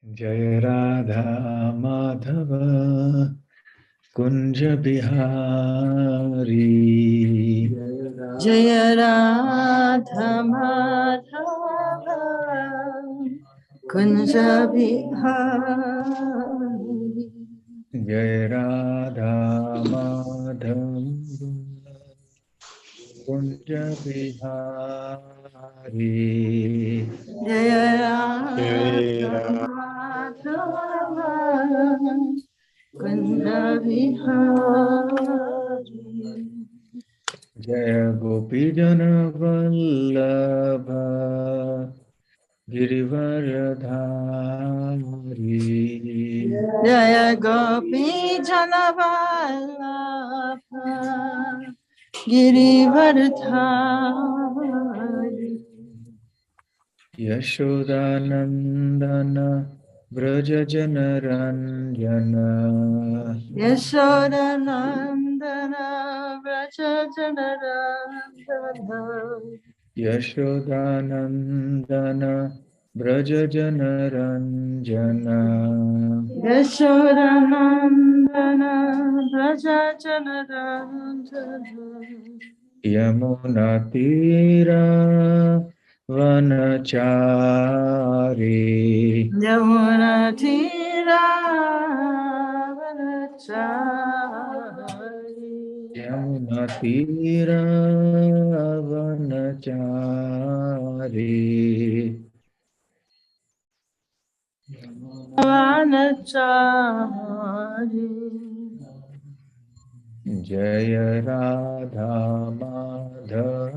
जय राधा माधव कुंज बिहारी। जय राधा माधव कुंज बिहारी। जय राधा माधव कुंज बिहारी। जय राधा माधव कुंज बिहारी। जय गोपी जन वल्लभ गिरिवरधारी। जय गोपी जन वल्लभ गिरिवरधारी। यशोदानंदन व्रज जनरंजन। यशोदानंदन व्रज जनरंजन। यशोदानंदन व्रज जनरंजन। यशोदानंदन व्रज जनरंजन। यमुना तीरा वनचारी। यमुना तीरा वनचारी। यमुना तीरा वनचारी। वनचारी। जय राधा माधव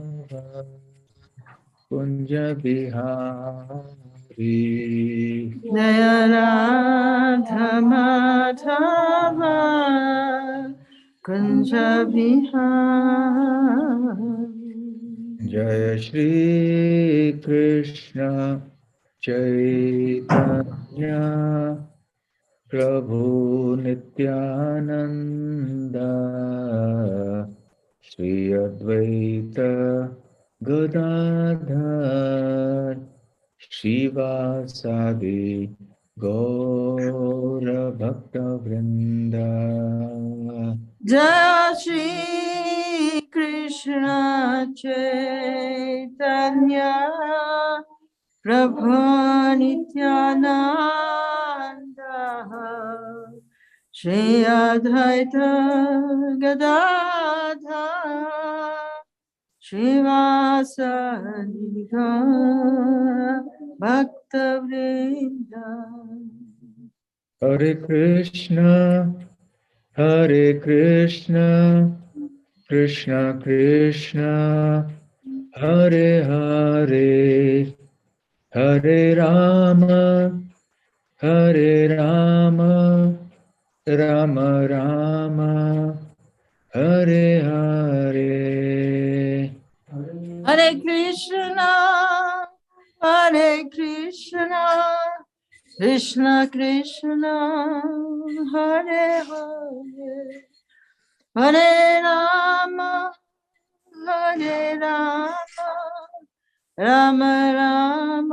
कुंज बिहारी। जय राधा माधव कुंज बिहारी। जय श्री कृष्ण चैतन्य प्रभु नित्यानंद श्री अद्वैत गदाधर श्रीवासादि गौर भक्त वृंद। जय श्री कृष्ण चैतन्य प्रभु नित्यानंद श्री अद्वैत गदाधर श्रीवासादि गौर भक्त वृंद। हरे कृष्णा कृष्ण कृष्ण हरे हरे हरे राम राम राम हरे हरे। हरे कृष्णा कृष्ण कृष्ण हरे हरे हरे राम राम राम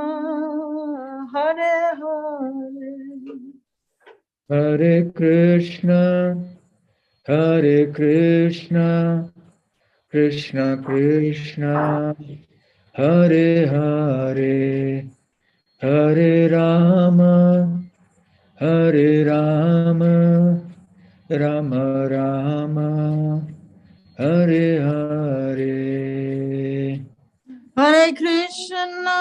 हरे हरे। हरे कृष्णा कृष्ण कृष्ण हरे हरे हरे राम राम राम हरे हरे। हरे कृष्णा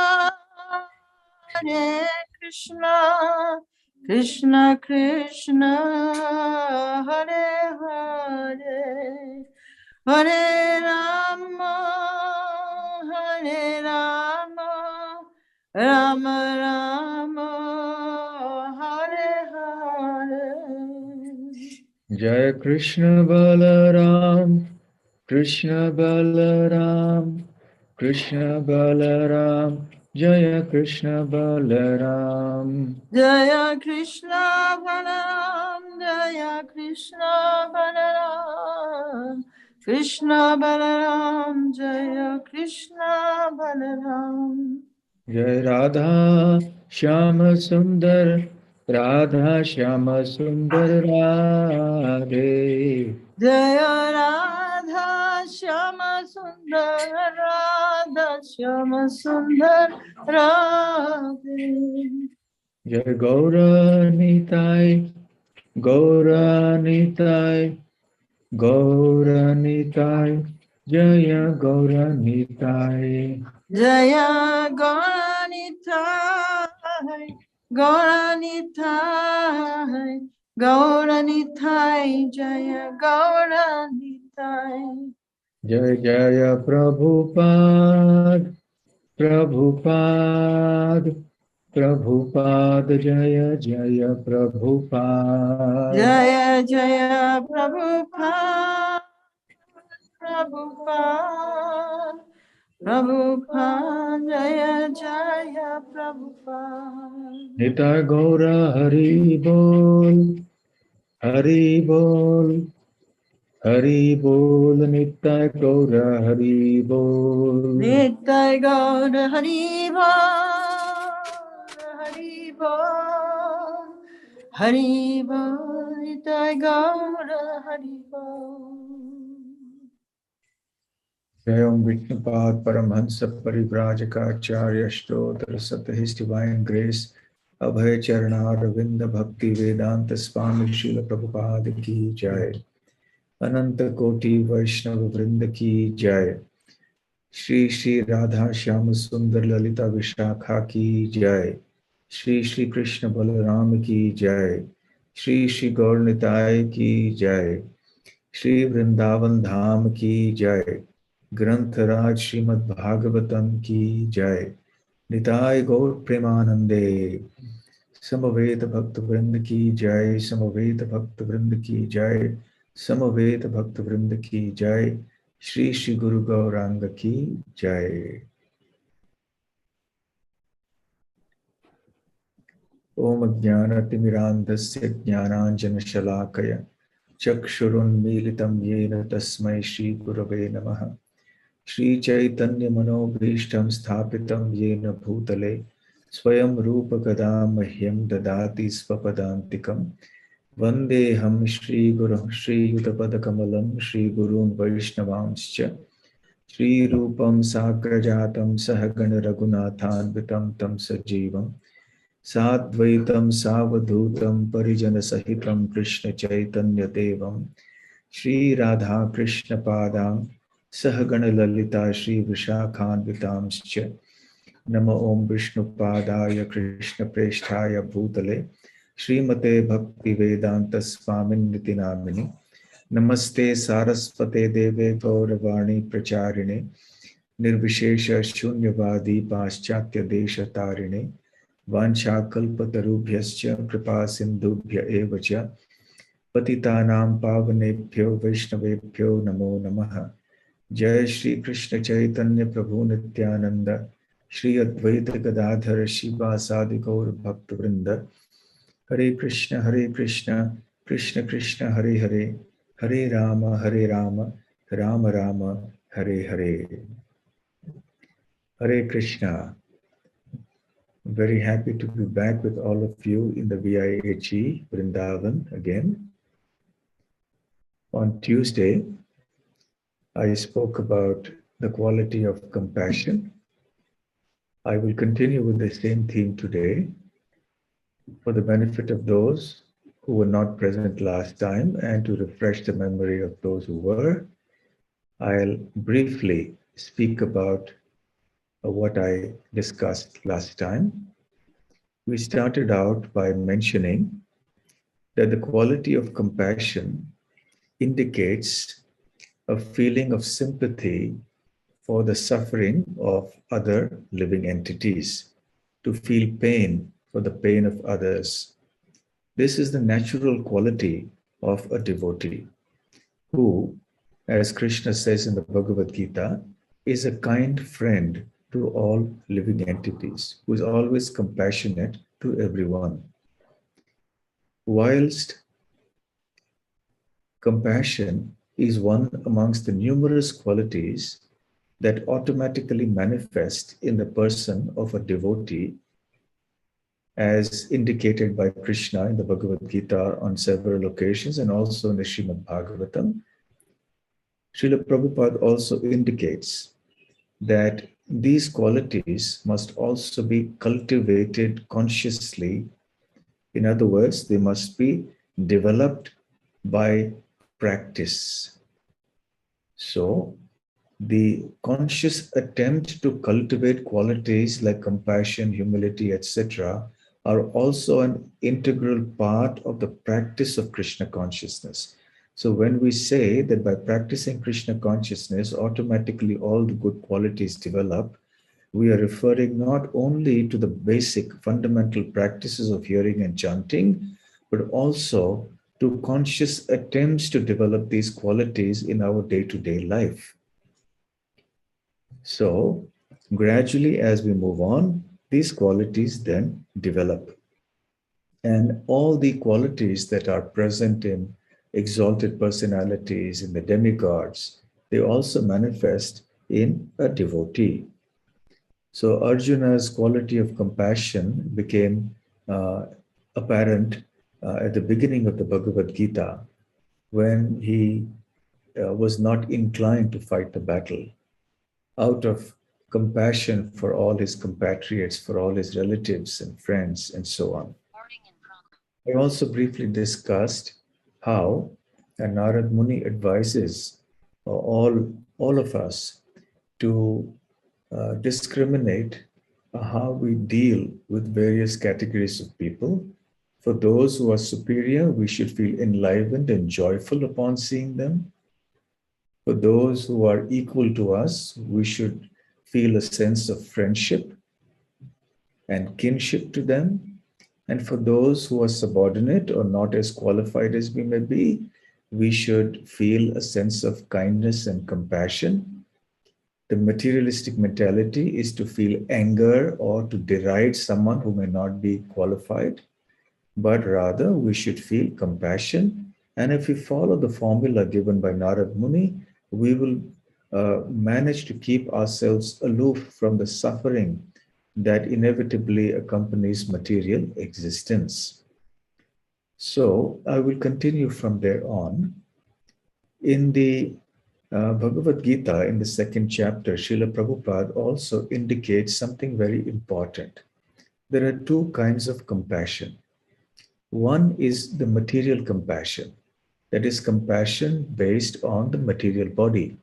कृष्ण कृष्ण हरे हरे हरे राम राम राम हरे हरे। जय कृष्ण बलराम कृष्ण बलराम जय कृष्ण बलराम। जय कृष्ण बलराम जय कृष्ण बलराम कृष्ण बलराम जय कृष्ण बलराम। जय राधा श्याम सुंदर Radha Shyama Sundar Radhe. Jaya Radha Shyama Sundar Radha Shyama Sundar Radhe. Jai Gaura Nitai, Gaura Nitai, Gaura Nitai, Jaya Gaura Nitai. Jaya Gauranitai, Gauranitai, Gauranitai, Jaya Gauranitai. Jai Jaya Prabhupada, Prabhupada, Prabhupada, Jaya Jaya Prabhupada. Jaya Jaya Prabhupada, Prabhupada, Prabhupada, Jaya Jaya Prabhupada. Nitai Gaura Hari Bol, Hari Bol, Hari Bol, Nitai Gaura Hari Bol. Nitai Gaura Haribo, Haribo, Haribo, Nitai Gaura Haribo. Jayam Vishnupad Paramhansa Parivrajaka Acharya Shtotra Sata His Divine Grace Abhay Charana Ravinda Bhakti Vedanta Swami Srila Prabhupada Ki Jai Ananta Koti Vaishnava Vrinda Ki Jai Shri Shri Radha Shyama Sundar Lalita Vishakha Ki Jai Shri Shri Krishna Balaram Ki Jai Shri Shri Gaur Nitai Ki Jai Shri Vrindavan Dham Ki Jai ग्रंथराज Shrimad Bhagavatam की जय निताय गौर प्रेमानंदे समवेत भक्त वृंद की जय समवेत भक्त वृंद की जय समवेत भक्त वृंद की जय श्री श्री गुरु गौरांग की जय ओम ज्ञानतिमिरान्धस्य ज्ञानाञ्जनशलाकया चक्षुरुन्मीलितं येन तस्मै श्री गुरवे नमः श्री चैतन्य मनोभीष्टं स्थापितं येन भूतले स्वयं रूप गदा मह्यं ददाति स्वपदान्तिकं वन्देऽहं श्रीगुरुं श्रीयुतपदकमलं श्रीगुरून् वैष्णवांश्च श्रीरूपं साग्रजातं सहगण रघुनाथान्वितं तं सजीवं साद्वैतं सावधूतं परिजनसहितं कृष्ण चैतन्य देवं श्री राधा कृष्ण पादां सहगण ललिता श्री विशाखान्वितांश्च नमो ओम विष्णुपादाय कृष्ण प्रेष्ठाय भूतले श्रीमते भक्ति वेदांत स्वामिन्निति नामिनि नमस्ते सारस्वते देवे गौरवाणी प्रचारिणे निर्विशेष शून्यवादी पाश्चात्य देश तारिणे वाञ्छाकल्पतरुभ्यश्च कृपा सिन्धुभ्य एव च पतितानां पावनेभ्यो वैष्णवेभ्यो नमो नमः जय श्री कृष्ण चैतन्य प्रभु नित्यानंद श्री अद्वैत गदाधर शिवासादि गौर भक्त वृंद हरे Krishna Krishna Krishna Hare Hare Hare Ram Ram Ram Hare Hare Hare Krishna very happy to be back with all of you in the VIHE Vrindavan again. On Tuesday, I spoke about the quality of compassion. I will continue with the same theme today for the benefit of those who were not present last time and to refresh the memory of those who were. I'll briefly speak about what I discussed last time. We started out by mentioning that the quality of compassion indicates a feeling of sympathy for the suffering of other living entities, to feel pain for the pain of others. This is the natural quality of a devotee who, as Krishna says in the Bhagavad Gita, is a kind friend to all living entities, who is always compassionate to everyone. Whilst compassion is one amongst the numerous qualities that automatically manifest in the person of a devotee, as indicated by Krishna in the Bhagavad Gita on several occasions and also in the Srimad Bhagavatam. Srila Prabhupada also indicates that these qualities must also be cultivated consciously. In other words, they must be developed by practice. So, the conscious attempt to cultivate qualities like compassion, humility, etc., are also an integral part of the practice of Krishna consciousness. So, when we say that by practicing Krishna consciousness, automatically all the good qualities develop, we are referring not only to the basic fundamental practices of hearing and chanting, but also to conscious attempts to develop these qualities in our day-to-day life. So, gradually as we move on, these qualities then develop. And all the qualities that are present in exalted personalities, in the demigods, they also manifest in a devotee. So Arjuna's quality of compassion became apparent at the beginning of the Bhagavad Gita when he was not inclined to fight the battle. Out of compassion for all his compatriots, for all his relatives and friends, and so on. I also briefly discussed how Narad Muni advises all of us to discriminate how we deal with various categories of people. For those who are superior, we should feel enlivened and joyful upon seeing them. For those who are equal to us, we should feel a sense of friendship and kinship to them. And for those who are subordinate or not as qualified as we may be, we should feel a sense of kindness and compassion. The materialistic mentality is to feel anger or to deride someone who may not be qualified, but rather we should feel compassion. And if we follow the formula given by Narad Muni, we will manage to keep ourselves aloof from the suffering that inevitably accompanies material existence. So I will continue from there on. In the Bhagavad Gita, in the second chapter, Srila Prabhupada also indicates something very important. There are two kinds of compassion. One is the material compassion, that is compassion based on the material body.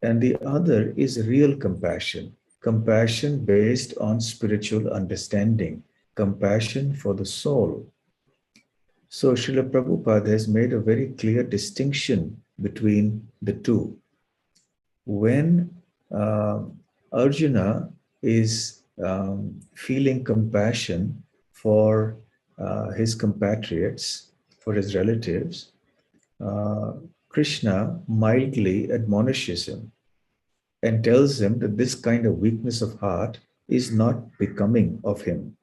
And the other is real compassion, compassion based on spiritual understanding, compassion for the soul. So Srila Prabhupada has made a very clear distinction between the two. When Arjuna is feeling compassion for his compatriots, for his relatives, Krishna mildly admonishes him and tells him that this kind of weakness of heart is not becoming of him.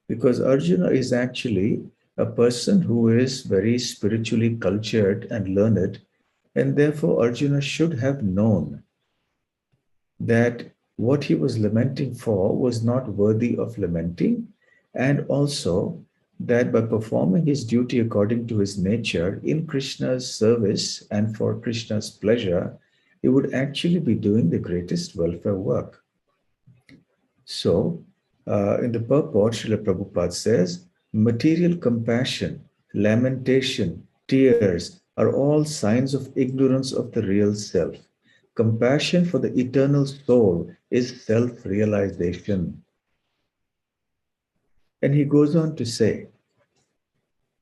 Because Arjuna is actually a person who is very spiritually cultured and learned, and therefore Arjuna should have known that what he was lamenting for was not worthy of lamenting, and also that by performing his duty according to his nature in Krishna's service and for Krishna's pleasure, he would actually be doing the greatest welfare work. So, in the purport, Srila Prabhupada says, material compassion, lamentation, tears are all signs of ignorance of the real self. Compassion for the eternal soul is self-realization. And he goes on to say,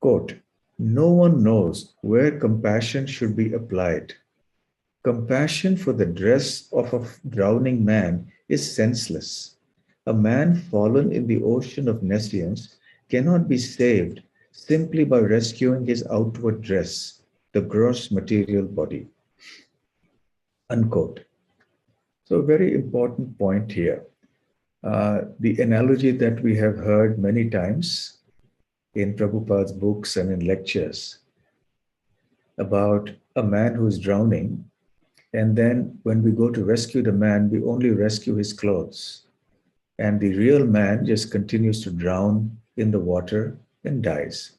quote, no one knows where compassion should be applied. Compassion for the dress of a drowning man is senseless. A man fallen in the ocean of nescience cannot be saved simply by rescuing his outward dress, the gross material body. Unquote. So a very important point here. The analogy that we have heard many times in Prabhupada's books and in lectures about a man who is drowning, and then when we go to rescue the man, we only rescue his clothes. And the real man just continues to drown in the water and dies.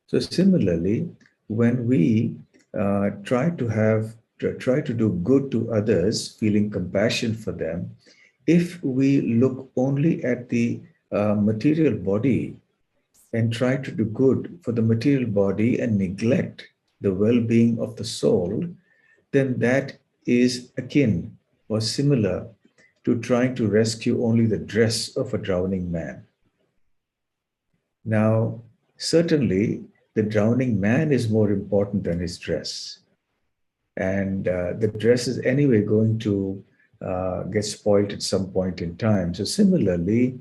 So similarly, when we try to do good to others, feeling compassion for them, if we look only at the material body and try to do good for the material body and neglect the well-being of the soul, then that is akin or similar to trying to rescue only the dress of a drowning man. Now, certainly, the drowning man is more important than his dress. And the dress is anyway going to get spoiled at some point in time. So similarly,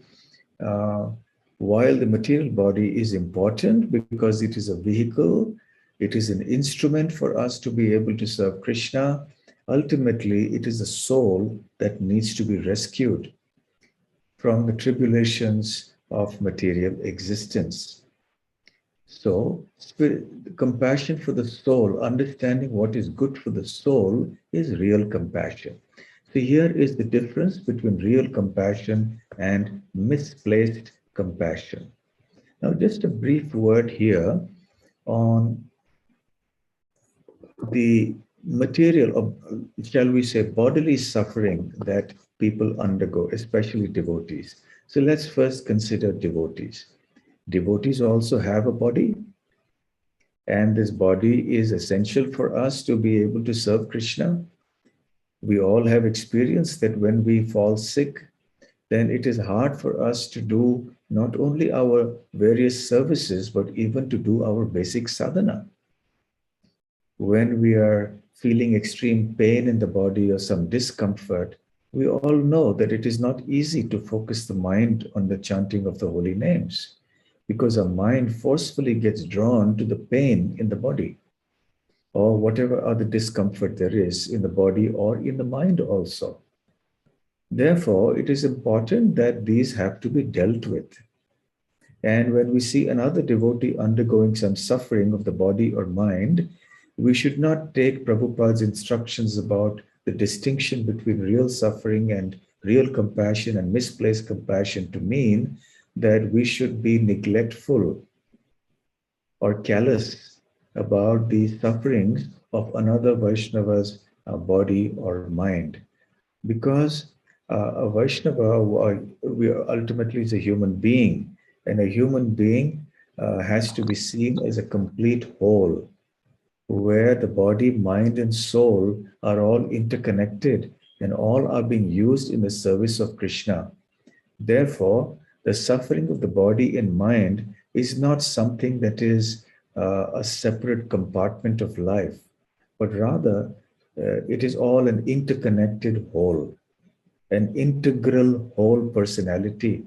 while the material body is important because it is a vehicle, it is an instrument for us to be able to serve Krishna, ultimately it is the soul that needs to be rescued from the tribulations of material existence. So, compassion for the soul, understanding what is good for the soul, is real compassion. So, here is the difference between real compassion and misplaced compassion. Now, just a brief word here on the material of, shall we say, bodily suffering that people undergo, especially devotees. So, let's first consider devotees. Devotees also have a body, and this body is essential for us to be able to serve Krishna. We all have experienced that when we fall sick, then it is hard for us to do not only our various services, but even to do our basic sadhana. When we are feeling extreme pain in the body or some discomfort, we all know that it is not easy to focus the mind on the chanting of the holy names, because our mind forcefully gets drawn to the pain in the body or whatever other discomfort there is in the body or in the mind also. Therefore, it is important that these have to be dealt with. And when we see another devotee undergoing some suffering of the body or mind, we should not take Prabhupada's instructions about the distinction between real suffering and real compassion and misplaced compassion to mean that we should be neglectful or callous about the sufferings of another Vaishnava's body or mind. Because a Vaishnava ultimately is a human being, and a human being has to be seen as a complete whole, where the body, mind, and soul are all interconnected and all are being used in the service of Krishna. Therefore, the suffering of the body and mind is not something that is a separate compartment of life, but rather it is all an interconnected whole, an integral whole personality.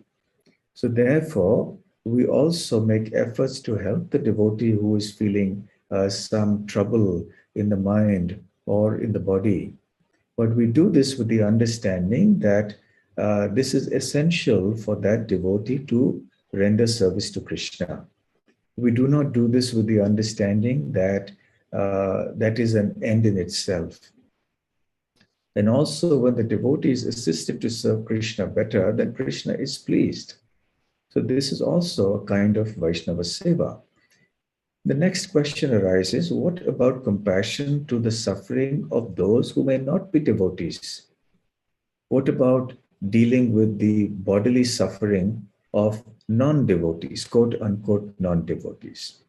So therefore, we also make efforts to help the devotee who is feeling some trouble in the mind or in the body. But we do this with the understanding that this is essential for that devotee to render service to Krishna. We do not do this with the understanding that that is an end in itself. And also, when the devotee is assisted to serve Krishna better, then Krishna is pleased. So this is also a kind of Vaishnava Seva. The next question arises, what about compassion to the suffering of those who may not be devotees? What about dealing with the bodily suffering of non-devotees, quote unquote non-devotees?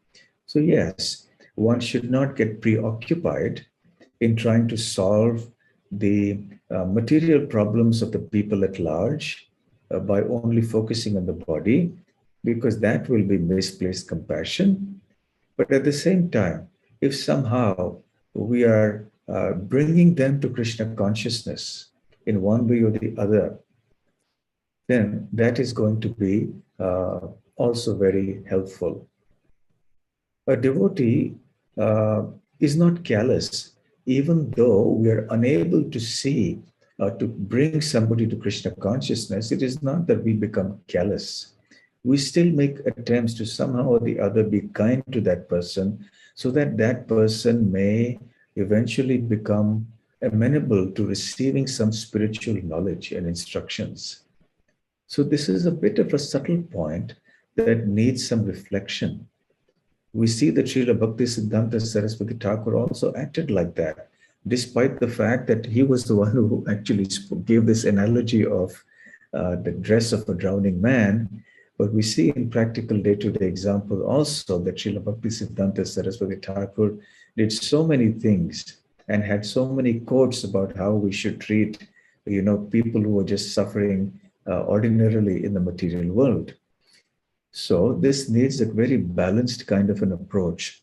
So yes, one should not get preoccupied in trying to solve the material problems of the people at large by only focusing on the body, because that will be misplaced compassion. But at the same time, if somehow we are bringing them to Krishna consciousness in one way or the other, then that is going to be also very helpful. A devotee is not callous, even though we are unable to see, to bring somebody to Krishna consciousness. It is not that we become callous. We still make attempts to somehow or the other be kind to that person so that that person may eventually become amenable to receiving some spiritual knowledge and instructions. So this is a bit of a subtle point, that needs some reflection. We see that Srila Bhaktisiddhanta Saraswati Thakur also acted like that, despite the fact that he was the one who actually gave this analogy of the dress of a drowning man. But we see in practical day-to-day example also that Srila Bhaktisiddhanta Saraswati Thakur did so many things and had so many quotes about how we should treat, people who are just suffering ordinarily in the material world. So this needs a very balanced kind of an approach.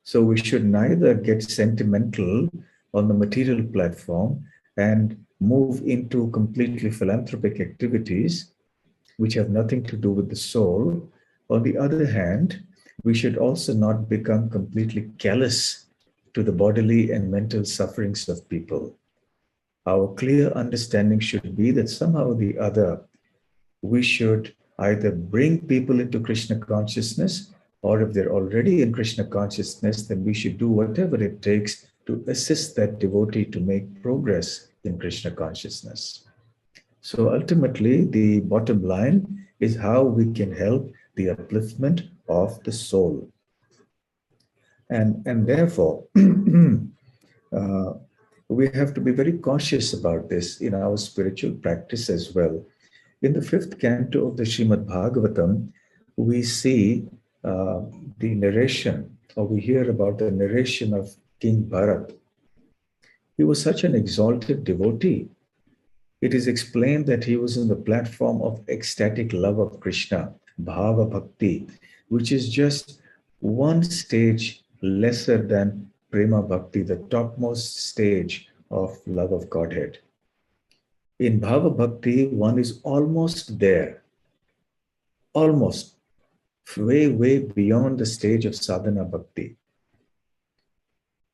So we should neither get sentimental on the material platform and move into completely philanthropic activities, which have nothing to do with the soul. On the other hand, we should also not become completely callous to the bodily and mental sufferings of people. Our clear understanding should be that somehow or the other, we should either bring people into Krishna consciousness, or if they're already in Krishna consciousness, then we should do whatever it takes to assist that devotee to make progress in Krishna consciousness. So ultimately, the bottom line is how we can help the upliftment of the soul. And therefore, we have to be very cautious about this in our spiritual practice as well. In the 5th canto of the Srimad Bhagavatam, we see the narration, or we hear about the narration of King Bharat. He was such an exalted devotee. It is explained that he was on the platform of ecstatic love of Krishna, Bhava Bhakti, which is just one stage lesser than Prema Bhakti, the topmost stage of love of Godhead. In Bhava Bhakti, one is almost there, almost, way, way beyond the stage of Sadhana Bhakti.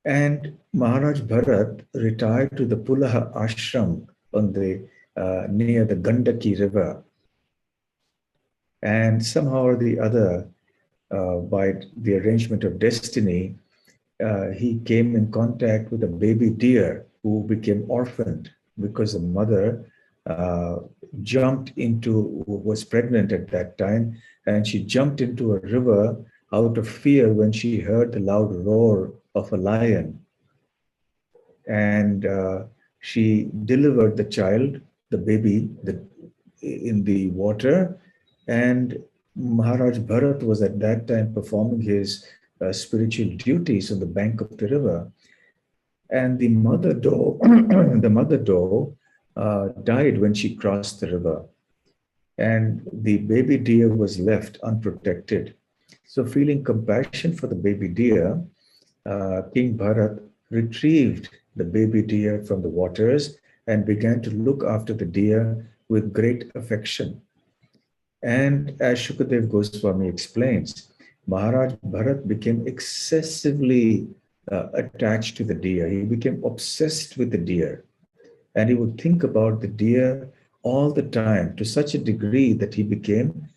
And Maharaj Bharat retired to the Pulaha ashram on the near the Gandaki river. And somehow or the other, by the arrangement of destiny, he came in contact with a baby deer who became orphaned because the mother was pregnant at that time, and she jumped into a river out of fear when she heard the loud roar of a lion. And she delivered the child, the baby, in the water. And Maharaj Bharat was at that time performing his spiritual duties on the bank of the river. And the mother doe, died when she crossed the river. And the baby deer was left unprotected. So feeling compassion for the baby deer, King Bharat retrieved the baby deer from the waters and began to look after the deer with great affection. And as Shukadev Goswami explains, Maharaj Bharat became excessively attached to the deer. He became obsessed with the deer. And he would think about the deer all the time, to such a degree that he became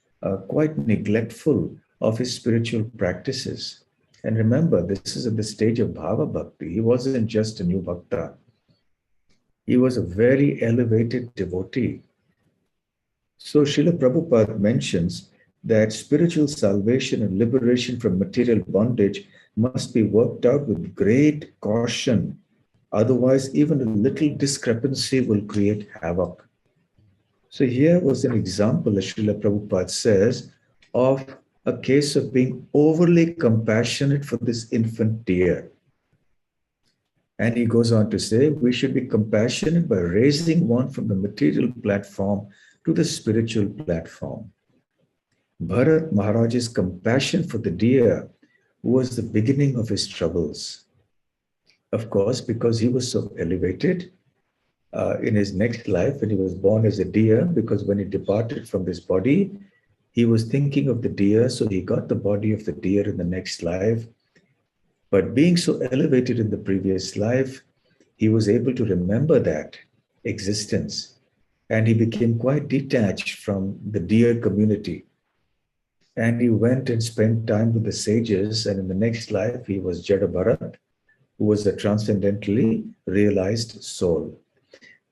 quite neglectful of his spiritual practices. And remember, this is at the stage of Bhava Bhakti. He wasn't just a new Bhakta. He was a very elevated devotee. So Srila Prabhupada mentions that spiritual salvation and liberation from material bondage must be worked out with great caution. Otherwise, even a little discrepancy will create havoc. So here was an example, as Srila Prabhupada says, of a case of being overly compassionate for this infant deer. And he goes on to say, we should be compassionate by raising one from the material platform to the spiritual platform. Bharat Maharaj's compassion for the deer was the beginning of his troubles. Of course, because he was so elevated in his next life, when he was born as a deer, because when he departed from this body, he was thinking of the deer, so he got the body of the deer in the next life. But being so elevated in the previous life, he was able to remember that existence. And he became quite detached from the deer community. And he went and spent time with the sages. And in the next life, he was Jada Bharat, who was a transcendentally realized soul.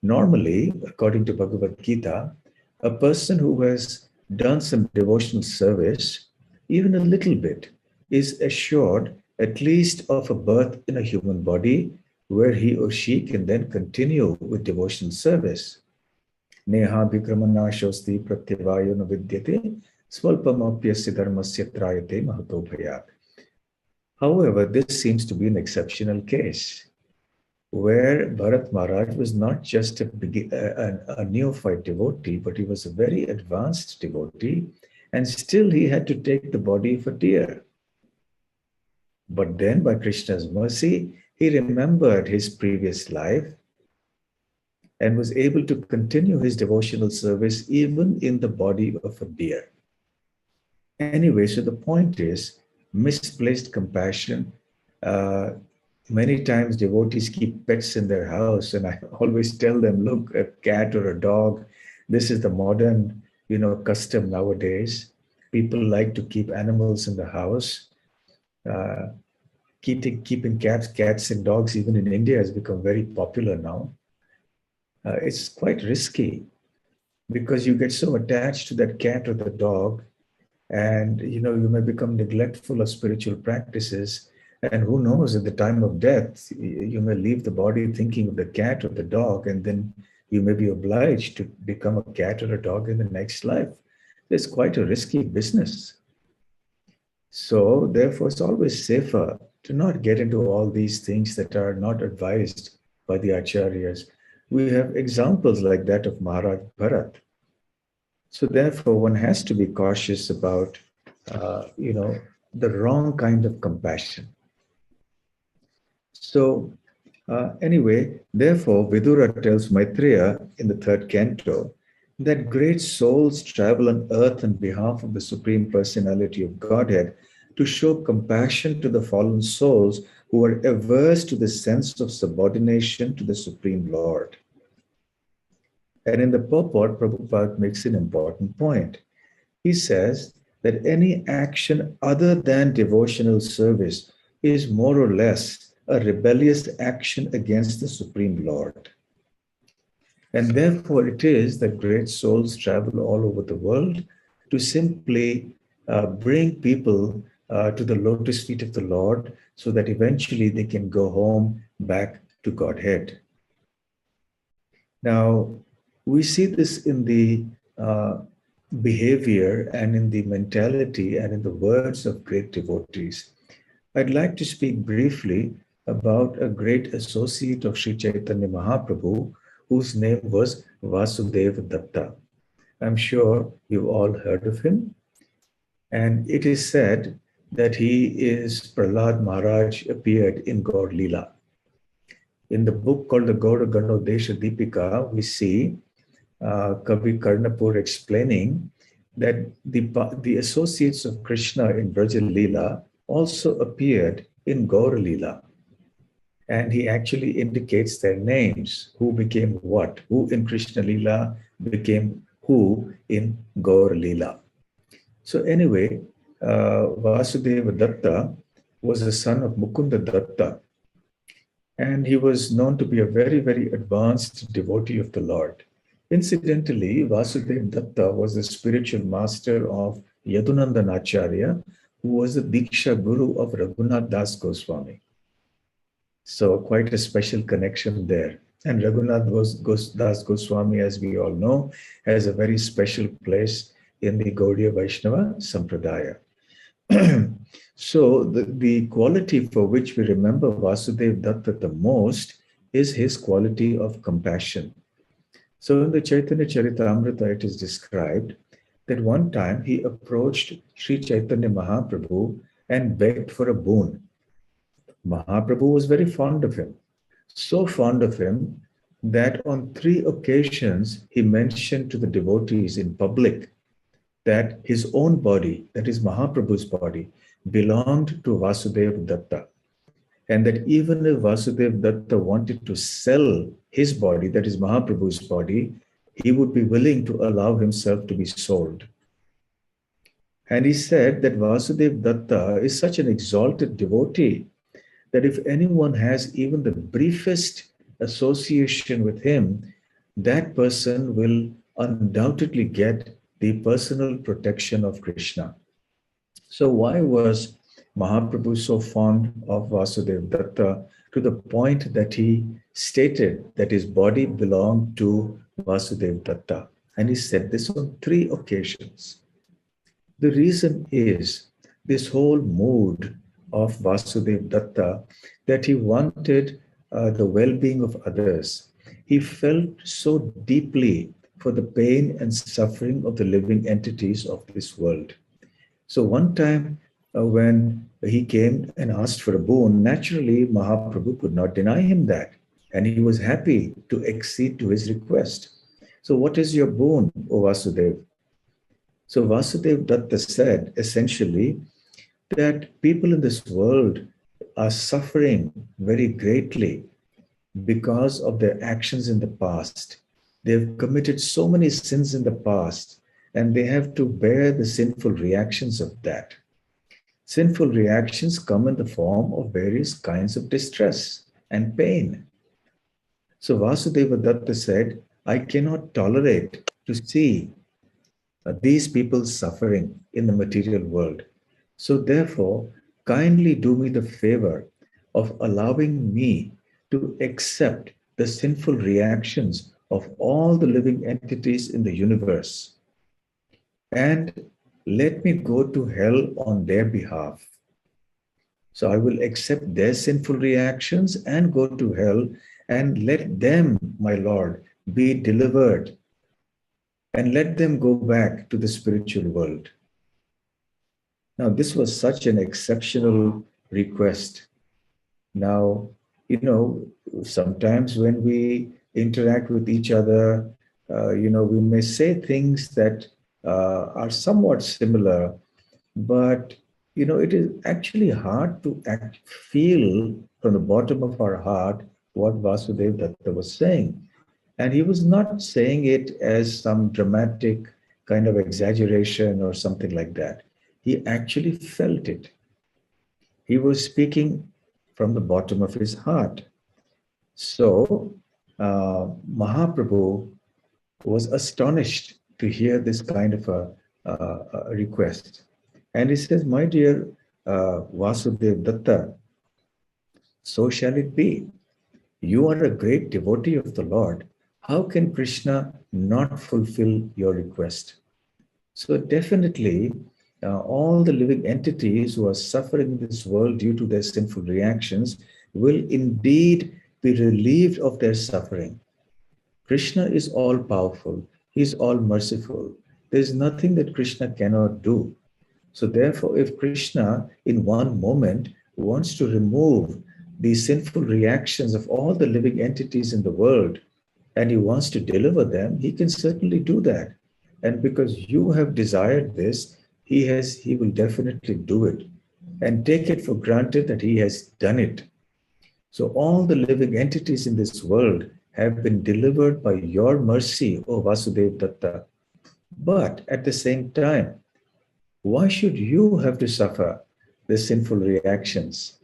Normally, according to Bhagavad Gita, a person who has done some devotional service, even a little bit, is assured at least of a birth in a human body where he or she can then continue with devotional service. Neha vikramanashosti pratyavayo na vidyate swalpamapyasya dharmasya trayate mahato bhayat. However, this seems to be an exceptional case where Bharat Maharaj was not just a neophyte devotee, but he was a very advanced devotee, and still he had to take the body of a deer. But then, by Krishna's mercy, he remembered his previous life and was able to continue his devotional service even in the body of a deer. Anyway, so the point is misplaced compassion. Many times devotees keep pets in their house, and I always tell them, look, a cat or a dog, this is the modern, custom nowadays. People like to keep animals in the house. Keeping cats and dogs, even in India, has become very popular now. It's quite risky because you get so attached to that cat or the dog, and you may become neglectful of spiritual practices. And who knows, at the time of death, you may leave the body thinking of the cat or the dog, and then you may be obliged to become a cat or a dog in the next life. It's quite a risky business. So therefore, it's always safer to not get into all these things that are not advised by the acharyas. We have examples like that of Maharaj Bharat. So therefore, one has to be cautious about, the wrong kind of compassion. So anyway, therefore, Vidura tells Maitreya in the 3rd canto that great souls travel on earth on behalf of the Supreme Personality of Godhead to show compassion to the fallen souls who are averse to the sense of subordination to the Supreme Lord. And in the purport, Prabhupada makes an important point. He says that any action other than devotional service is more or less a rebellious action against the Supreme Lord. And therefore it is that great souls travel all over the world to simply bring people to the lotus feet of the Lord so that eventually they can go home back to Godhead. Now, we see this in the behavior and in the mentality and in the words of great devotees. I'd like to speak briefly about a great associate of Sri Chaitanya Mahaprabhu, whose name was Vasudeva Datta. I'm sure you've all heard of him. And it is said that he is Prahlad Maharaj appeared in Gaur Leela. In the book called the Gaur Ganodesha Deepika, we see Kavi Karnapur explaining that the associates of Krishna in Braja Leela also appeared in Gaur Leela. And he actually indicates their names, who became what, who in Krishna Leela became who in Gaur Leela. So anyway, Vasudeva Datta was the son of Mukunda Datta, and he was known to be a very, very advanced devotee of the Lord. Incidentally, Vasudeva Datta was the spiritual master of Yadunandan Acharya, who was the Diksha Guru of Raghunath Das Goswami. So quite a special connection there. And Raghunath Das Goswami, as we all know, has a very special place in the Gaudiya Vaishnava Sampradaya. So the quality for which we remember Vasudeva Datta the most is his quality of compassion. So in the Chaitanya Charitamrita, it is described that one time he approached Sri Chaitanya Mahaprabhu and begged for a boon. Mahaprabhu was very fond of him, so fond of him that on 3 occasions he mentioned to the devotees in public that his own body, that is Mahaprabhu's body, belonged to Vasudeva Datta. And that even if Vasudeva Datta wanted to sell his body, that is Mahaprabhu's body, he would be willing to allow himself to be sold. And he said that Vasudeva Datta is such an exalted devotee that if anyone has even the briefest association with him, that person will undoubtedly get the personal protection of Krishna. So why was Mahaprabhu so fond of Vasudeva Datta to the point that he stated that his body belonged to Vasudeva Datta? And he said this on 3 occasions. The reason is this whole mood of Vasudeva Datta, that he wanted the well-being of others. He felt so deeply for the pain and suffering of the living entities of this world. So one time when he came and asked for a boon, naturally Mahaprabhu could not deny him that. And he was happy to accede to his request. So what is your boon, O Vasudeva? So Vasudeva Datta said essentially that people in this world are suffering very greatly because of their actions in the past. They've committed so many sins in the past, and they have to bear the sinful reactions of that. Sinful reactions come in the form of various kinds of distress and pain. So Vasudeva Datta said, I cannot tolerate to see these people suffering in the material world. So therefore, kindly do me the favor of allowing me to accept the sinful reactions of all the living entities in the universe, and let me go to hell on their behalf. So I will accept their sinful reactions and go to hell, and let them, my Lord, be delivered, and let them go back to the spiritual world. Now, this was such an exceptional request. Now, sometimes when we interact with each other, we may say things that are somewhat similar, but, it is actually hard to feel from the bottom of our heart what Vasudeva Datta was saying. And he was not saying it as some dramatic kind of exaggeration or something like that. He actually felt it. He was speaking from the bottom of his heart. So Mahaprabhu was astonished to hear this kind of a request. And he says, my dear Vasudeva Datta, so shall it be. You are a great devotee of the Lord. How can Krishna not fulfill your request? So definitely, all the living entities who are suffering in this world due to their sinful reactions will indeed be relieved of their suffering. Krishna is all powerful. He is all merciful. There is nothing that Krishna cannot do. So therefore, if Krishna in one moment wants to remove the sinful reactions of all the living entities in the world, and he wants to deliver them, he can certainly do that. And because you have desired this, he will definitely do it. And take it for granted that he has done it. So all the living entities in this world have been delivered by your mercy, O Vasudeva Datta. But at the same time, why should you have to suffer the sinful reactions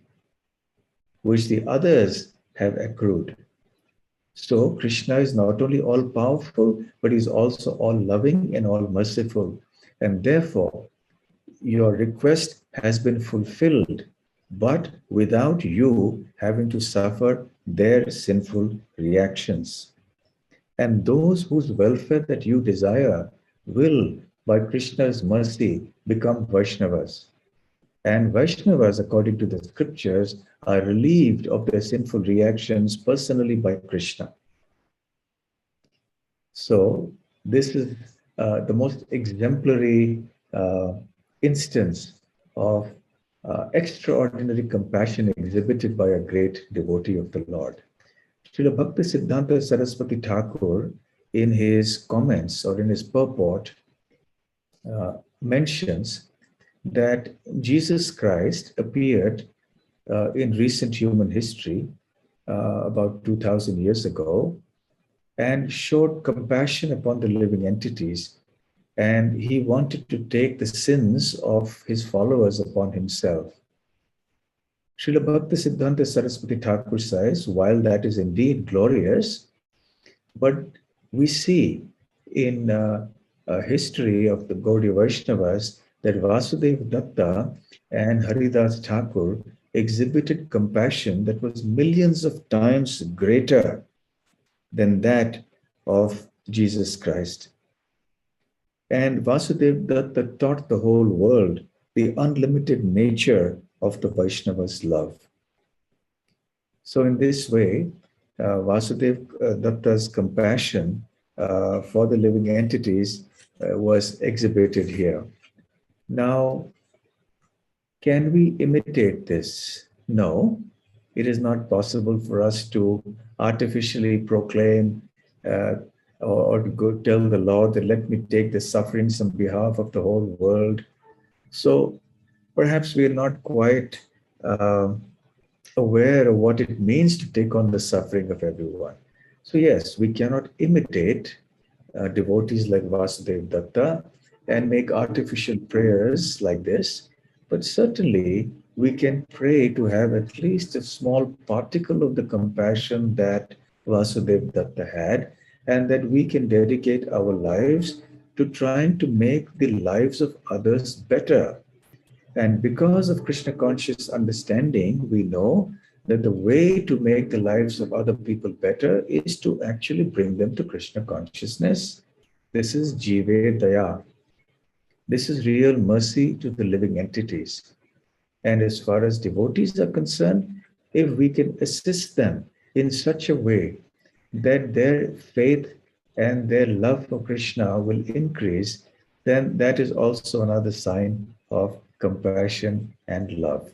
which the others have accrued? So Krishna is not only all powerful, but he's also all loving and all merciful. And therefore, your request has been fulfilled, but without you having to suffer their sinful reactions. And those whose welfare that you desire will, by Krishna's mercy, become Vaishnavas. And Vaishnavas, according to the scriptures, are relieved of their sinful reactions personally by Krishna. So this is the most exemplary instance of extraordinary compassion exhibited by a great devotee of the Lord. Srila Bhakti Siddhanta Saraswati Thakur, in his comments or in his purport, mentions that Jesus Christ appeared in recent human history about 2000 years ago and showed compassion upon the living entities, and he wanted to take the sins of his followers upon himself. Srila Bhakti Siddhanta Saraswati Thakur says, while that is indeed glorious, but we see in history of the Gaudiya Vaishnavas that Vasudeva Datta and Haridas Thakur exhibited compassion that was millions of times greater than that of Jesus Christ. And Vasudeva Datta taught the whole world the unlimited nature of the Vaishnava's love. So in this way, Vasudeva Datta's compassion for the living entities was exhibited here. Now, can we imitate this? No, it is not possible for us to artificially proclaim or to go tell the Lord that let me take the sufferings on behalf of the whole world. So perhaps we are not quite aware of what it means to take on the suffering of everyone. So yes, we cannot imitate devotees like Vasudeva Datta and make artificial prayers like this, but certainly we can pray to have at least a small particle of the compassion that Vasudeva Datta had, and that we can dedicate our lives to trying to make the lives of others better. And because of Krishna conscious understanding, we know that the way to make the lives of other people better is to actually bring them to Krishna consciousness. This is Jive Daya. This is real mercy to the living entities. And as far as devotees are concerned, if we can assist them in such a way that their faith and their love for Krishna will increase, then that is also another sign of compassion and love.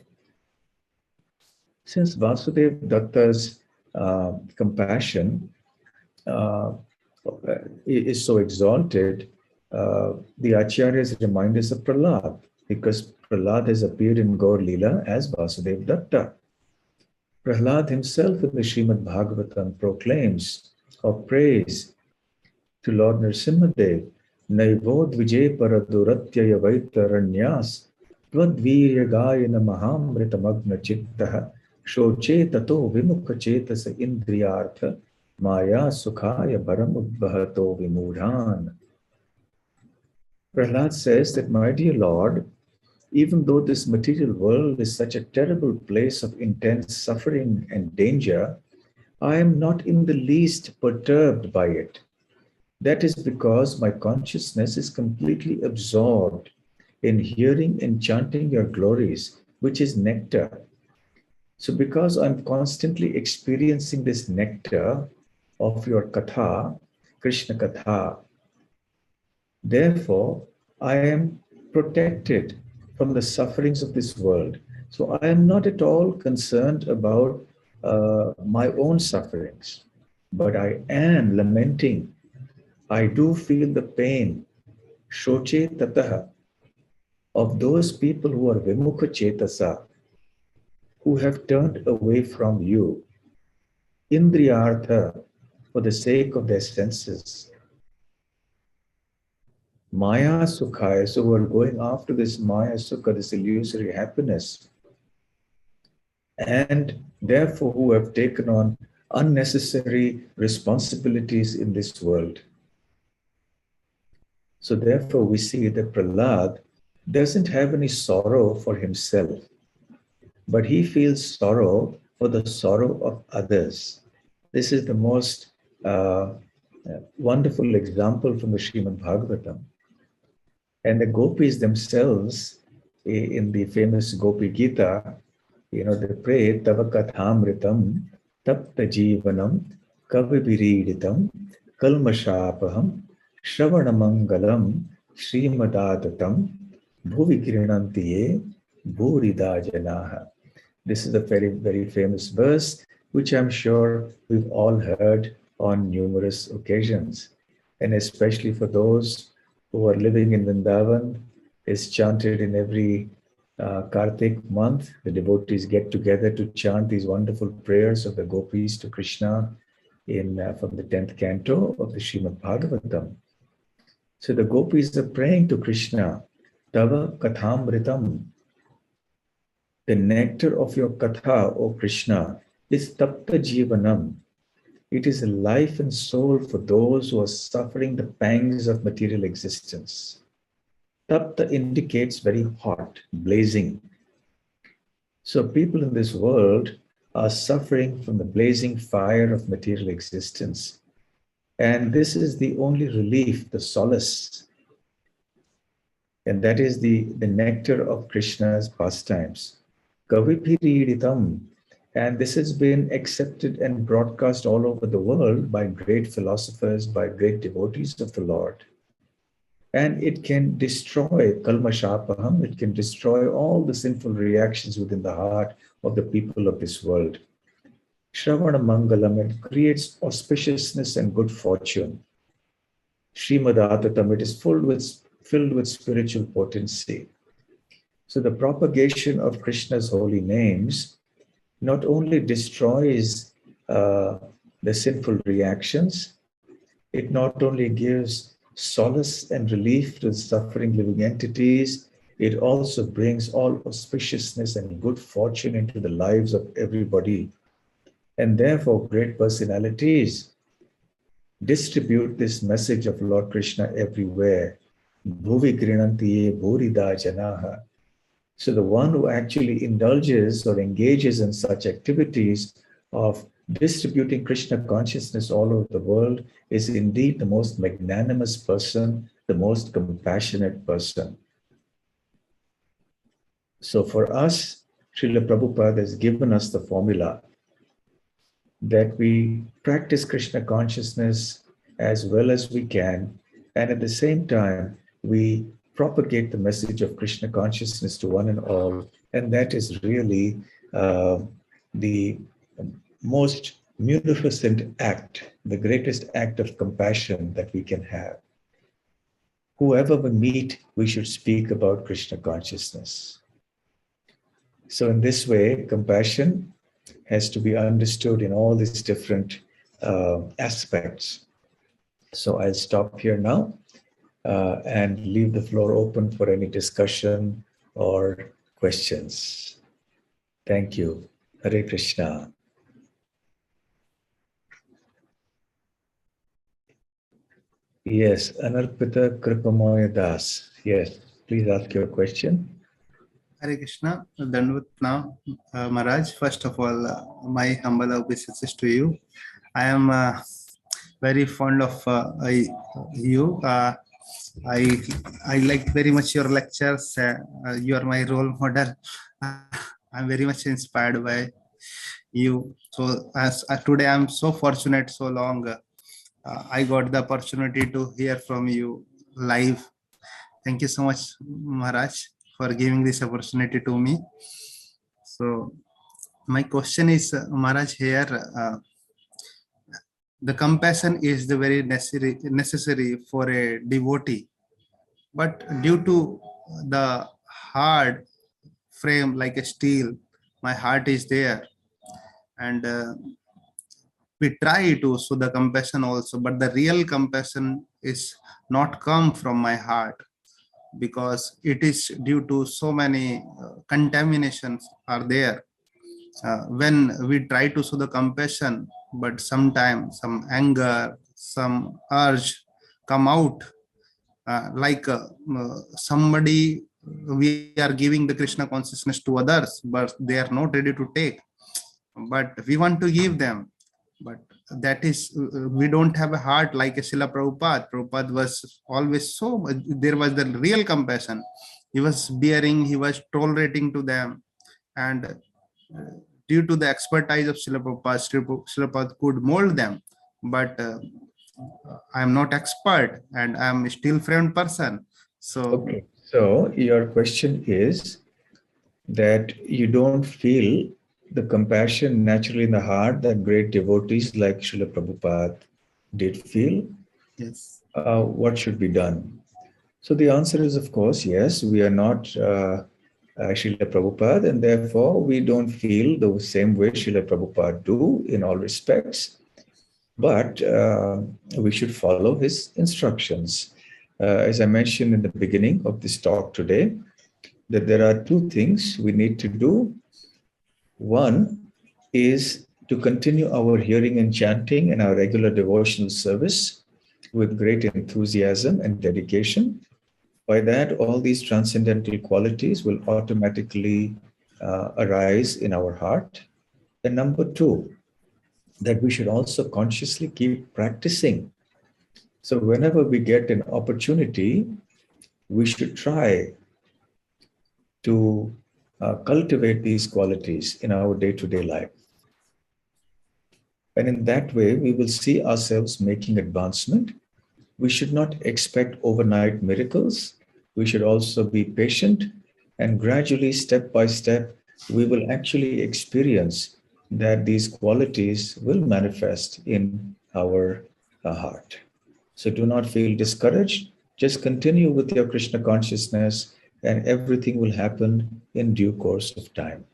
Since Vasudeva Datta's compassion is so exalted, the Acharyas remind us of Prahlad, because Prahlad has appeared in Gaur Leela as Vasudeva Datta. Prahlad himself in the Srimad Bhagavatam proclaims or prays to Lord Nrsimhadev, Naivod Vijay Paraduratya Vaitaranyas Twadvirya Mahamritamagna Chittaha Shoche Tato Vimukha Chetasa Indriyartha Maya Sukhaya Baramudbahato Vimudhan. Prahlad says that, my dear Lord, even though this material world is such a terrible place of intense suffering and danger, I am not in the least perturbed by it. That is because my consciousness is completely absorbed in hearing and chanting your glories, which is nectar. So because I'm constantly experiencing this nectar of your katha, Krishna katha, therefore I am protected from the sufferings of this world. So I am not at all concerned about my own sufferings, but I am lamenting. I do feel the pain, shoche tataha, of those people who are vimukha chetasa, who have turned away from you, indriyartha, for the sake of their senses, maya sukhaya, so who are going after this maya sukha, this illusory happiness, and therefore who have taken on unnecessary responsibilities in this world. So therefore we see that Prahlad doesn't have any sorrow for himself, but he feels sorrow for the sorrow of others. This is the most wonderful example from the Srimad Bhagavatam. And the gopis themselves, in the famous Gopi Gita, they pray, Tava Kathamritam, Tapta Jivanam, Kavibiriditam, Kalmashapaham, Shravanamangalam, Srimadatam, Bhuvi Kirinantiye, Bhurida Janaha. This is a very, very famous verse, which I'm sure we've all heard on numerous occasions. And especially for those who are living in Vrindavan, is chanted in every Kartik month. The devotees get together to chant these wonderful prayers of the gopis to Krishna from the 10th canto of the Srimad Bhagavatam. So the gopis are praying to Krishna, Tava Kathamritam. The nectar of your katha, O Krishna, is Tapta Jivanam. It is a life and soul for those who are suffering the pangs of material existence. Tapta indicates very hot, blazing. So people in this world are suffering from the blazing fire of material existence. And this is the only relief, the solace. And that is the nectar of Krishna's pastimes. Kavipiriditam. And this has been accepted and broadcast all over the world by great philosophers, by great devotees of the Lord. And it can destroy kalmashapaham, it can destroy all the sinful reactions within the heart of the people of this world. Shravana Mangalam, it creates auspiciousness and good fortune. Srimad Atatam, it is filled with spiritual potency. So the propagation of Krishna's holy names not only destroys the sinful reactions, it not only gives solace and relief to the suffering living entities, it also brings all auspiciousness and good fortune into the lives of everybody. And therefore, great personalities distribute this message of Lord Krishna everywhere. Bhuvi grinantiye bhurida janaha. So the one who actually indulges or engages in such activities of distributing Krishna consciousness all over the world is indeed the most magnanimous person, the most compassionate person. So for us, Srila Prabhupada has given us the formula that we practice Krishna consciousness as well as we can, and at the same time, we propagate the message of Krishna consciousness to one and all, and that is really the most munificent act, the greatest act of compassion that we can have. Whoever we meet, we should speak about Krishna consciousness. So in this way, compassion has to be understood in all these different aspects. So I'll stop here now and leave the floor open for any discussion or questions. Thank you. Hare Krishna. Yes, Anarpita Kripamoya Das. Yes, please ask your question. Hare Krishna, Dandavat now, Maharaj. First of all, my humble obeisances to you. I am very fond of you. I like very much your lectures. You are my role model. I'm very much inspired by you. So as today, I'm so fortunate. So long, I got the opportunity to hear from you live. Thank you so much, Maharaj, for giving this opportunity to me. So my question is, Maharaj, here the compassion is the very necessary for a devotee, but due to the hard frame like a steel, my heart is there, and we try to show the compassion also, but the real compassion is not come from my heart, because it is due to so many contaminations are there. When we try to show the compassion, but sometimes some anger, some urge come out, like somebody, we are giving the Krishna consciousness to others, but they are not ready to take, but we want to give them. But that is, we don't have a heart like a Srila Prabhupada. Prabhupada was always so, there was the real compassion. He was bearing, he was tolerating to them. And due to the expertise of Srila Prabhupada, Srila Prabhupada could mold them. But I am not expert and I am still friend person. So, okay. So your question is that you don't feel the compassion naturally in the heart that great devotees like Srila Prabhupada did feel. yes. What should be done? So the answer is, of course, yes, we are not Srila Prabhupada, and therefore we don't feel the same way Srila Prabhupada do in all respects. But we should follow his instructions. As I mentioned in the beginning of this talk today, that there are two things we need to do. One is to continue our hearing and chanting and our regular devotional service with great enthusiasm and dedication. By that, all these transcendental qualities will automatically arise in our heart. And number two, that we should also consciously keep practicing. So whenever we get an opportunity, we should try to cultivate these qualities in our day-to-day life. And in that way, we will see ourselves making advancement. We should not expect overnight miracles. We should also be patient, and gradually, step by step, we will actually experience that these qualities will manifest in our heart. So do not feel discouraged. Just continue with your Krishna consciousness, and everything will happen in due course of time.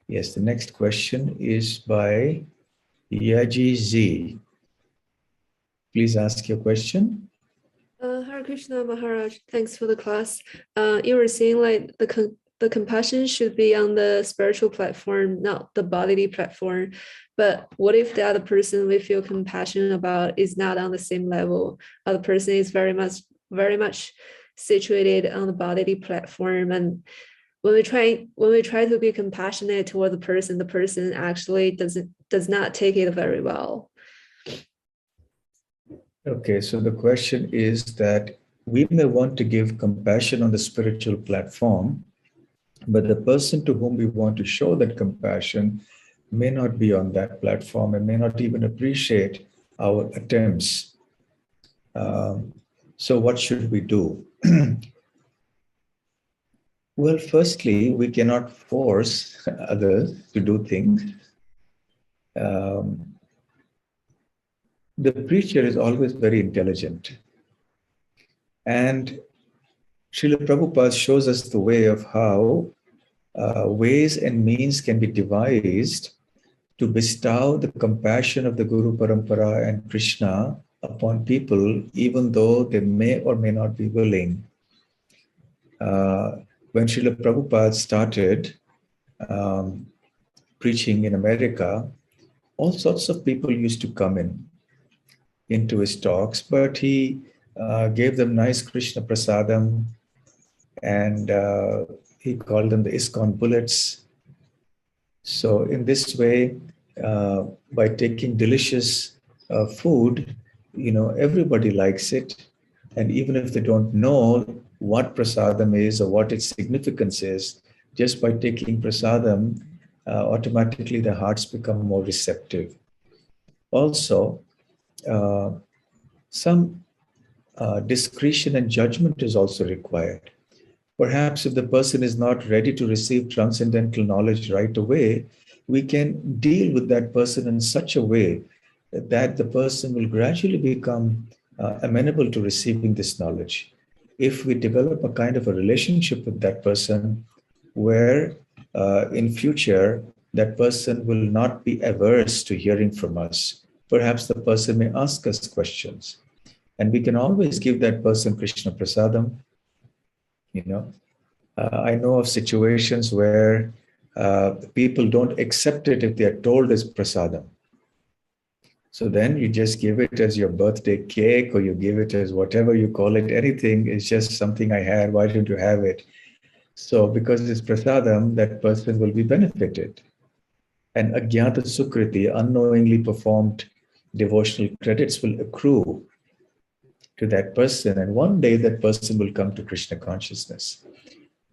Yes, the next question is by Yaji Z. Please ask your question. Hare Krishna Maharaj, thanks for the class. You were saying like the compassion should be on the spiritual platform, not the bodily platform. But what if the other person we feel compassion about is not on the same level? Other person is very much situated on the bodily platform, and when we try to be compassionate toward the person actually does not take it very well. Okay, so the question is that we may want to give compassion on the spiritual platform, but the person to whom we want to show that compassion may not be on that platform and may not even appreciate our attempts. So what should we do? Well, firstly, we cannot force others to do things. The preacher is always very intelligent. And Srila Prabhupada shows us the way of how ways and means can be devised to bestow the compassion of the Guru Parampara and Krishna upon people, even though they may or may not be willing. When Srila Prabhupada started preaching in America, all sorts of people used to come into his talks, but he gave them nice Krishna prasadam, and he called them the ISKCON bullets. So in this way, by taking delicious food, everybody likes it. And even if they don't know what prasadam is or what its significance is, just by taking prasadam, automatically the hearts become more receptive. Also, some discretion and judgment is also required. Perhaps if the person is not ready to receive transcendental knowledge right away, we can deal with that person in such a way that the person will gradually become amenable to receiving this knowledge. If we develop a kind of a relationship with that person where in future that person will not be averse to hearing from us, perhaps the person may ask us questions. And we can always give that person Krishna prasadam. I know of situations where people don't accept it if they are told it's prasadam. So then you just give it as your birthday cake, or you give it as whatever you call it. Anything is just something I had. Why don't you have it? So because it's prasadam, that person will be benefited. And ajnata sukriti, unknowingly performed devotional credits, will accrue to that person. And one day that person will come to Krishna consciousness.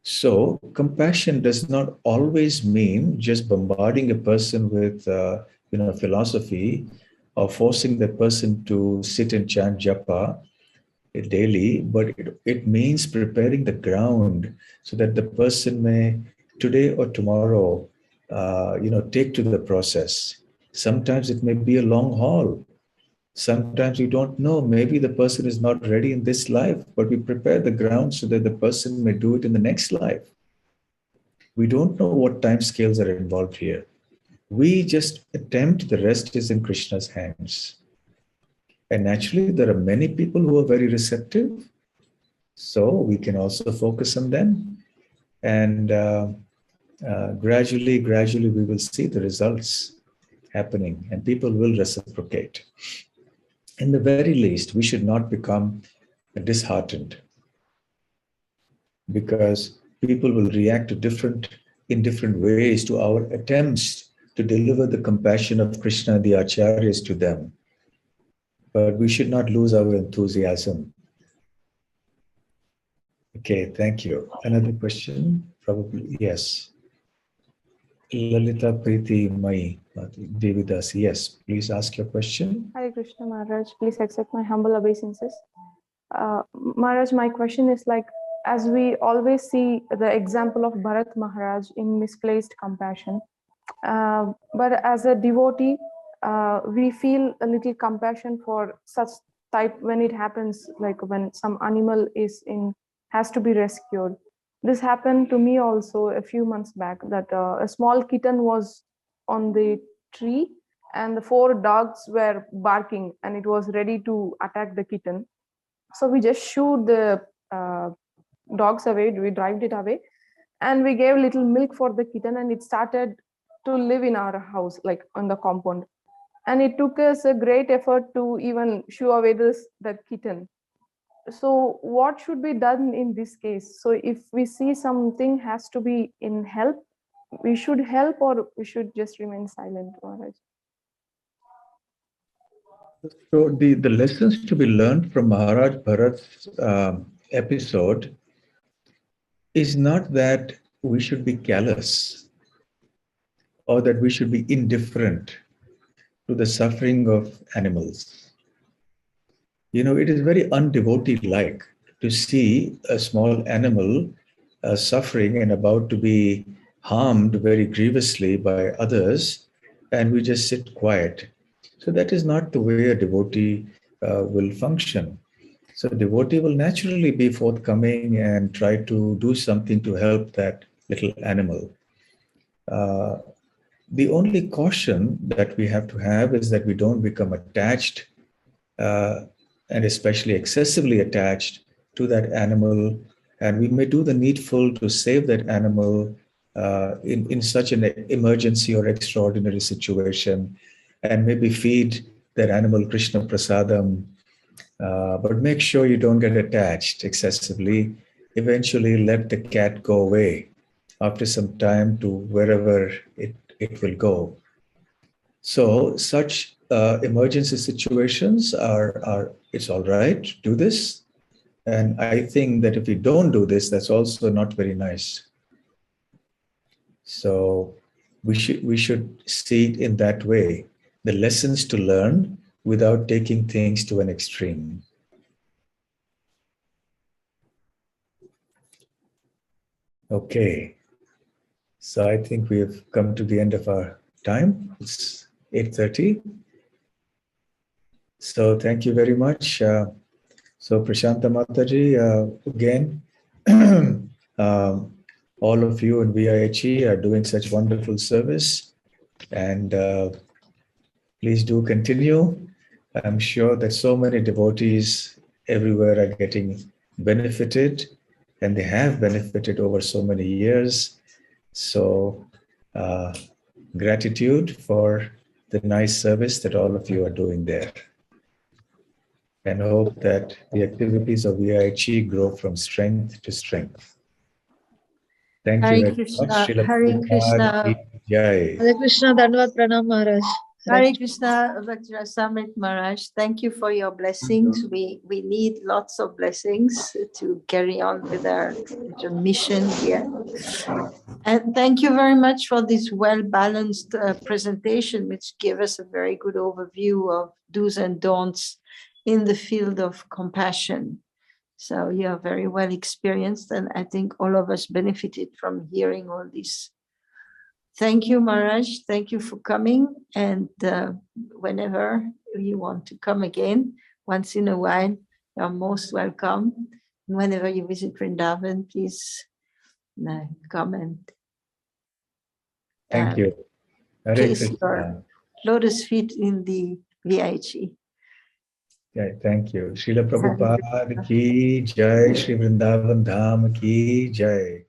So compassion does not always mean just bombarding a person with philosophy, or forcing that person to sit and chant japa daily, but it means preparing the ground so that the person may today or tomorrow take to the process. Sometimes it may be a long haul. Sometimes we don't know, maybe the person is not ready in this life, but we prepare the ground so that the person may do it in the next life. We don't know what time scales are involved here. We just attempt, the rest is in Krishna's hands. And naturally, there are many people who are very receptive. So we can also focus on them. And gradually, we will see the results happening and people will reciprocate. In the very least, we should not become disheartened because people will react in different ways to our attempts to deliver the compassion of Krishna and the acharyas to them. But we should not lose our enthusiasm. Okay, thank you. Another question? Probably, yes. Lalita Priti Mai Devidas, yes, please ask your question. Hare Krishna Maharaj, please accept my humble obeisances. Maharaj, my question is like, as we always see the example of Bharat Maharaj in misplaced compassion, but as a devotee, we feel a little compassion for such type when it happens, like when some animal has to be rescued. This happened to me also a few months back, that a small kitten was on the tree and the 4 dogs were barking and it was ready to attack the kitten. So we just shooed the dogs away, we drove it away, and we gave little milk for the kitten and it started to live in our house, like on the compound. And it took us a great effort to even shoo away that kitten. So what should be done in this case? So if we see something has to be in help, we should help or we should just remain silent, Maharaj? So the lessons to be learned from Maharaj Bharat's episode is not that we should be callous or that we should be indifferent to the suffering of animals. You know, it is very undevotee-like to see a small animal suffering and about to be harmed very grievously by others, and we just sit quiet. So that is not the way a devotee will function. So a devotee will naturally be forthcoming and try to do something to help that little animal. The only caution that we have to have is that we don't become attached and especially excessively attached to that animal. And we may do the needful to save that animal in such an emergency or extraordinary situation, and maybe feed that animal Krishna Prasadam. But make sure you don't get attached excessively. Eventually let the cat go away after some time to wherever it will go. So such emergency situations it's all right, do this. And I think that if we don't do this, that's also not very nice. So we should see it in that way, the lessons to learn without taking things to an extreme. Okay, so I think we have come to the end of our time. It's 8:30. So thank you very much. So Prashanta Mataji, again, all of you in VIHE are doing such wonderful service, and please do continue. I'm sure that so many devotees everywhere are getting benefited, and they have benefited over so many years. So gratitude for the nice service that all of you are doing there. And hope that the activities of VIHE grow from strength to strength. Thank you very Krishna, much. Hare Krishna. Jai. Hare Krishna, Dhanavad Pranam Maharaj. Hare Krishna, Bhakti Samrit Maharaj. Thank you for your blessings. We need lots of blessings to carry on with our mission here. And thank you very much for this well-balanced presentation, which gave us a very good overview of do's and don'ts in the field of compassion. So you are very well experienced, and I think all of us benefited from hearing all this. Thank you, Maharaj. Thank you for coming. And whenever you want to come again, once in a while, you're most welcome. And whenever you visit Vrindavan, please come and Thank you. Hare place Krishna. your lotus feet in the VIHE. Yeah, thank you. Srila Prabhupada ki jai, Shri Vrindavan Dham ki jai.